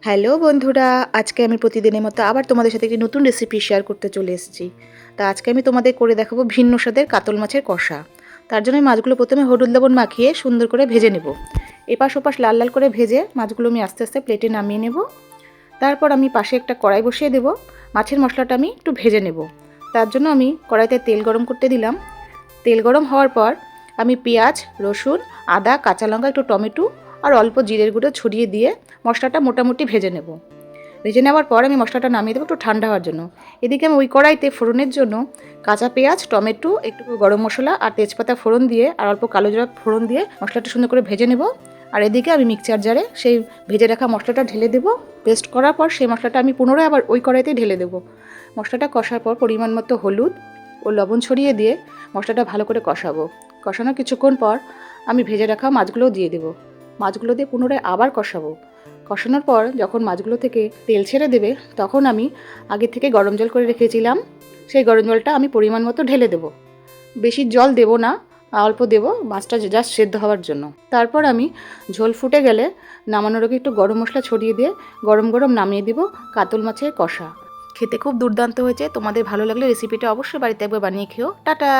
Hello বন্ধুরা, আজকে আমি প্রতিদিনের মতো আবার তোমাদের সাথে একটি নতুন রেসিপি শেয়ার করতে চলে এসেছি। তা আজকে আমি তোমাদের করে দেখাবো ভিন্ন স্বাদের কাতল মাছের কষা। তার জন্য আমি মাছগুলো প্রথমে হলুদ লবণ মাখিয়ে সুন্দর করে ভেজে নেব। এপাশ ওপাশ লাল লাল করে ভেজে মাছগুলো আমি আস্তে আস্তে প্লেটে নামিয়ে নেব। তারপর আমি পাশে একটা কড়াই বসিয়ে দেব। মাছের মশলাটা আমি একটু ভেজে নেব। তার জন্য আমি কড়াইতে তেল গরম করতে দিলাম। তেল গরম হওয়ার পর আমি পেঁয়াজ, রসুন, আদা, কাঁচা লঙ্কা, একটু টমেটো আর অল্প জিরের গুঁড়ো ছড়িয়ে দিয়ে মশলাটা মোটামুটি ভেজে নেব। ভেজে নেওয়ার পর আমি মশলাটা নামিয়ে দেবো একটু ঠান্ডা হওয়ার জন্য। এদিকে আমি ওই কড়াইতে ফোড়নের জন্য কাঁচা পেঁয়াজ, টমেটো, একটু গরম মশলা আর তেজপাতা ফোড়ন দিয়ে আর অল্প কালো জিরা ফোড়ন দিয়ে মশলাটা সুন্দর করে ভেজে নেব। আর এদিকে আমি মিক্সচার জারে সেই ভেজে রাখা মশলাটা ঢেলে দেবো। পেস্ট করার পর সেই মশলাটা আমি পুনরায় আবার ওই কড়াইতেই ঢেলে দেবো। মশলাটা কষার পর পরিমাণ মতো হলুদ ও লবণ ছড়িয়ে দিয়ে মশলাটা ভালো করে কষাবো। কষানোর কিছুক্ষণ পর আমি ভেজে রাখা মাছগুলোও দিয়ে দেবো। মাছগুলো দিয়ে পুনরায় আবার কষাবো। কষানোর পর যখন মাছগুলো থেকে তেল ছেড়ে দেবে তখন আমি আগে থেকে গরম জল করে রেখেছিলাম, সেই গরম জলটা আমি পরিমাণ মতো ঢেলে দেবো। বেশি জল দেবো না, অল্প দেবো, মাছটা জাস্ট সেদ্ধ হওয়ার জন্য। তারপর আমি ঝোল ফুটে গেলে নামানোর আগে একটু গরম মশলা ছড়িয়ে দিয়ে গরম গরম নামিয়ে দেবো কাতল মাছের কষা। খেতে খুব দুর্দান্ত হয়েছে। তোমাদের ভালো লাগলে রেসিপিটা অবশ্যই বাড়িতে একবার বানিয়ে খেও। টাটা।